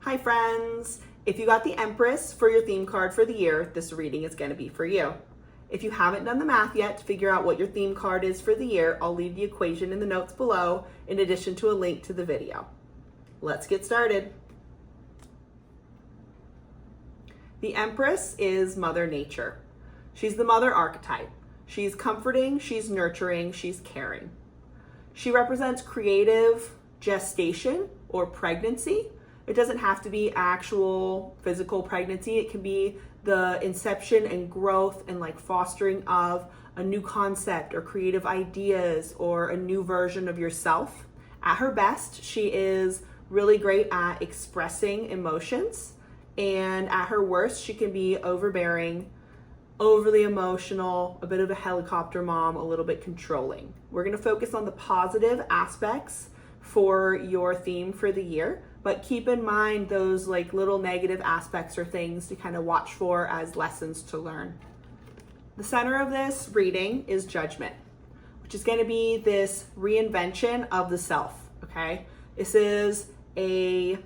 Hi friends! If you got the Empress for your theme card for the year, this reading is going to be for you. If you haven't done the math yet to figure out what your theme card is for the year, I'll leave the equation in the notes below in addition to a link to the video. Let's get started. The Empress is Mother Nature. She's the mother archetype. She's comforting, she's nurturing, she's caring. She represents creative gestation or pregnancy. It doesn't have to be actual physical pregnancy. It can be the inception and growth and fostering of a new concept or creative ideas or a new version of yourself. At her best, she is really great at expressing emotions. And at her worst, she can be overbearing, overly emotional, a bit of a helicopter mom, a little bit controlling. We're going to focus on the positive aspects for your theme for the year, but keep in mind those little negative aspects or things to kind of watch for as lessons to learn. The center of this reading is judgment, which is going to be this reinvention of the self, okay? This is a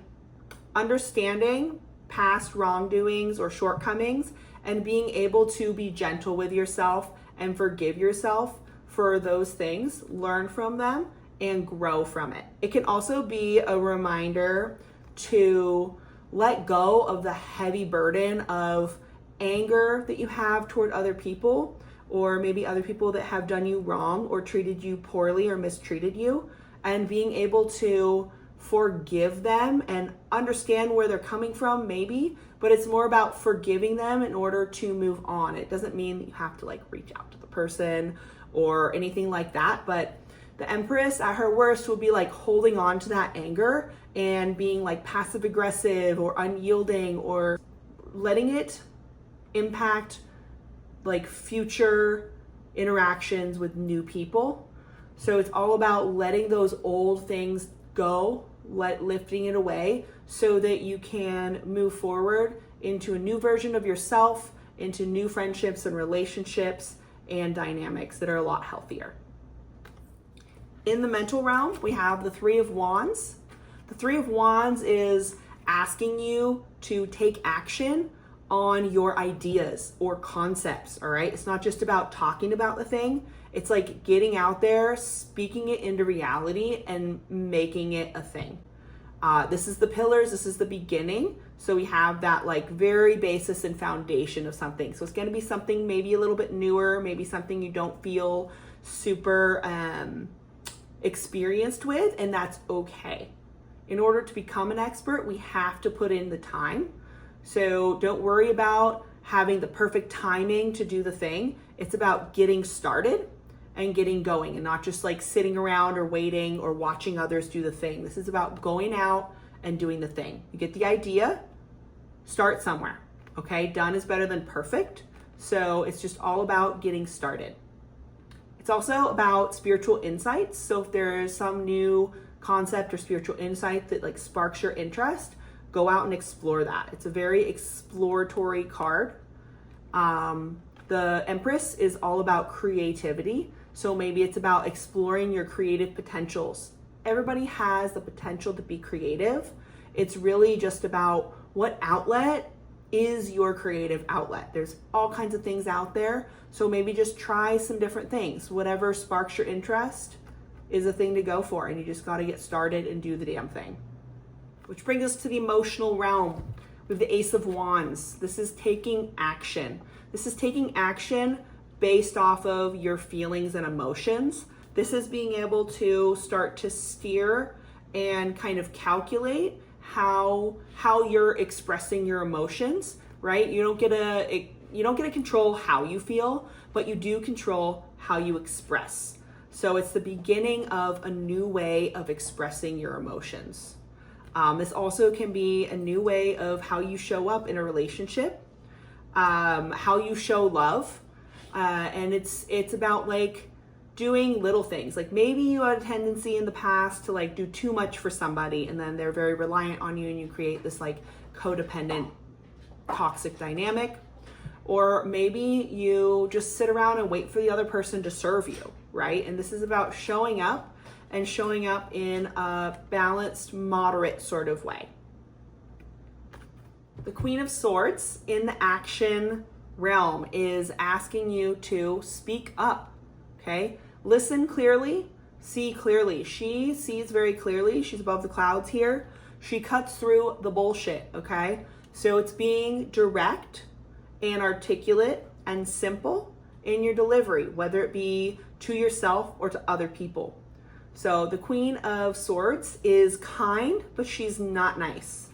understanding past wrongdoings or shortcomings and being able to be gentle with yourself and forgive yourself for those things, learn from them, and grow from it. It can also be a reminder to let go of the heavy burden of anger that you have toward other people, or maybe other people that have done you wrong or treated you poorly or mistreated you, and being able to forgive them and understand where they're coming from maybe, but it's more about forgiving them in order to move on. It doesn't mean that you have to reach out to the person or anything like that, but the Empress at her worst will be holding on to that anger and being passive aggressive or unyielding or letting it impact future interactions with new people. So it's all about letting those old things go, lifting it away so that you can move forward into a new version of yourself, into new friendships and relationships and dynamics that are a lot healthier. In the mental realm, we have the Three of Wands. The Three of Wands is asking you to take action on your ideas or concepts, all right? It's not just about talking about the thing. It's getting out there, speaking it into reality, and making it a thing. This is the pillars, this is the beginning. So we have that very basis and foundation of something. So it's gonna be something maybe a little bit newer, maybe something you don't feel super experienced with, and that's okay. In order to become an expert, we have to put in the time. So don't worry about having the perfect timing to do the thing. It's about getting started and getting going, and not just sitting around or waiting or watching others do the thing. This is about going out and doing the thing. You get the idea, start somewhere, okay? Done is better than perfect. So it's just all about getting started. It's also about spiritual insights. So if there's some new concept or spiritual insight that sparks your interest, go out and explore that. It's a very exploratory card. The Empress is all about creativity. So maybe it's about exploring your creative potentials. Everybody has the potential to be creative. It's really just about what outlet is your creative outlet. There's all kinds of things out there. So maybe just try some different things. Whatever sparks your interest is a thing to go for, and you just got to get started and do the damn thing. Which brings us to the emotional realm. We have the Ace of Wands. This is taking action. This is taking action based off of your feelings and emotions. This is being able to start to steer and kind of calculate how you're expressing your emotions, right? You don't get to control how you feel, but you do control how you express. So it's the beginning of a new way of expressing your emotions. This also can be a new way of how you show up in a relationship, how you show love, and it's about doing little things. Maybe you had a tendency in the past to do too much for somebody, and then they're very reliant on you, and you create this codependent, toxic dynamic. Or maybe you just sit around and wait for the other person to serve you, right? And this is about showing up and showing up in a balanced, moderate sort of way. The Queen of Swords in the action realm is asking you to speak up, okay? Listen clearly, see clearly. She sees very clearly. She's above the clouds here. She cuts through the bullshit, okay? So it's being direct and articulate and simple in your delivery, whether it be to yourself or to other people. So the Queen of Swords is kind, but she's not nice.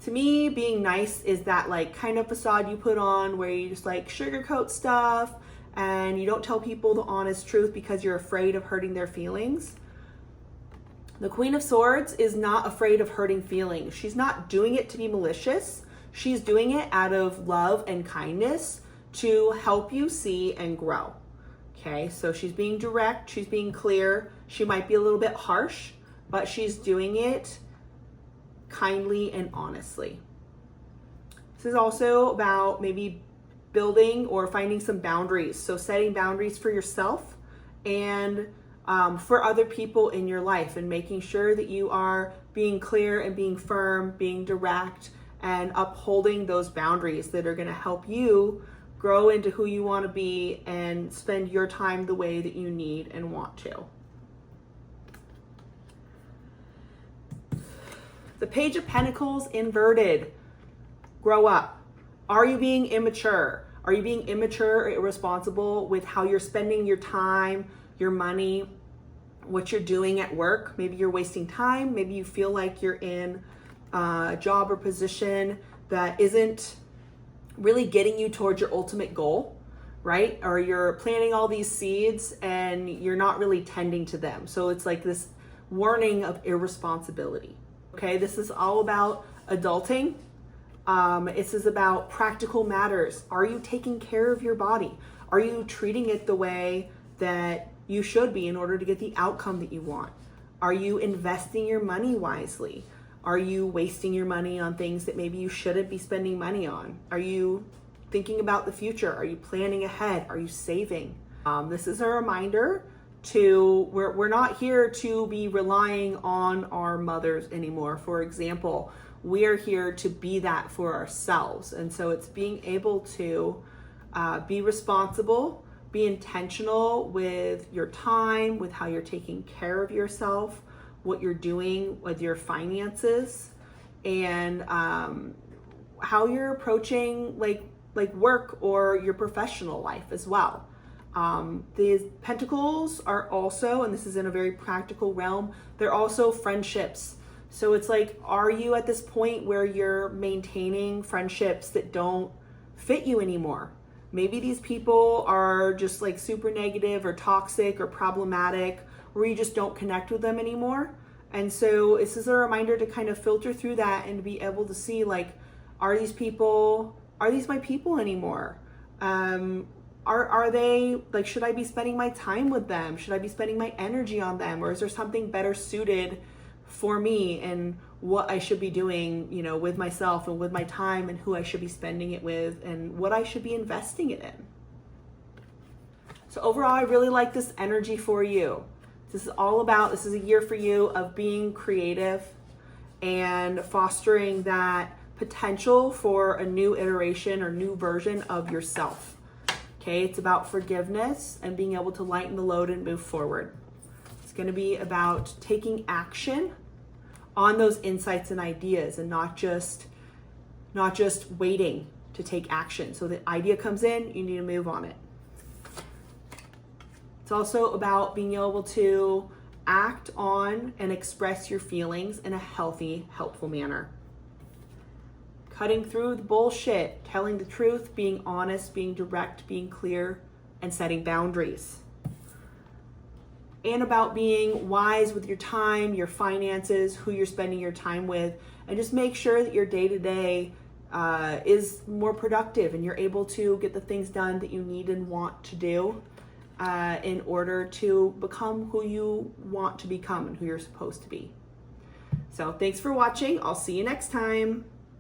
To me, being nice is that like kind of facade you put on where you just like sugarcoat stuff and you don't tell people the honest truth because you're afraid of hurting their feelings. The Queen of Swords is not afraid of hurting feelings. She's not doing it to be malicious. She's doing it out of love and kindness to help you see and grow. Okay, so she's being direct, she's being clear. She might be a little bit harsh, but she's doing it kindly and honestly. This is also about maybe building or finding some boundaries. So setting boundaries for yourself and for other people in your life, and making sure that you are being clear and being firm, being direct, and upholding those boundaries that are going to help you grow into who you want to be and spend your time the way that you need and want to. The Page of Pentacles inverted. Grow up. Are you being immature? Are you being immature or irresponsible with how you're spending your time, your money, what you're doing at work? Maybe you're wasting time. Maybe you feel like you're in a job or position that isn't really getting you towards your ultimate goal, right? Or you're planting all these seeds and you're not really tending to them. So it's like this warning of irresponsibility. Okay, this is all about adulting. This is about practical matters. Are you taking care of your body? Are you treating it the way that you should be in order to get the outcome that you want? Are you investing your money wisely? Are you wasting your money on things that maybe you shouldn't be spending money on? Are you thinking about the future? Are you planning ahead? Are you saving? This is a reminder to, we're not here to be relying on our mothers anymore. For example, we are here to be that for ourselves. And so it's being able to be responsible, be intentional with your time, with how you're taking care of yourself, what you're doing with your finances, and how you're approaching like work or your professional life as well. These pentacles are also, and this is in a very practical realm, they're also friendships. So it's like, are you at this point where you're maintaining friendships that don't fit you anymore? Maybe these people are just like super negative or toxic or problematic, where you just don't connect with them anymore. And so this is a reminder to kind of filter through that and be able to see, like, are these my people anymore? Are they, like, should I be spending my time with them? Should I be spending my energy on them? Or is there something better suited for me and what I should be doing, you know, with myself and with my time, and who I should be spending it with and what I should be investing it in? So overall, I really like this energy for you. This is a year for you of being creative and fostering that potential for a new iteration or new version of yourself. Okay, it's about forgiveness and being able to lighten the load and move forward. It's going to be about taking action on those insights and ideas, and not just waiting to take action. So the idea comes in, you need to move on it. It's also about being able to act on and express your feelings in a healthy, helpful manner. Cutting through the bullshit, telling the truth, being honest, being direct, being clear, and setting boundaries. And about being wise with your time, your finances, who you're spending your time with, and just make sure that your day-to-day is more productive and you're able to get the things done that you need and want to do in order to become who you want to become and who you're supposed to be. So thanks for watching. I'll see you next time.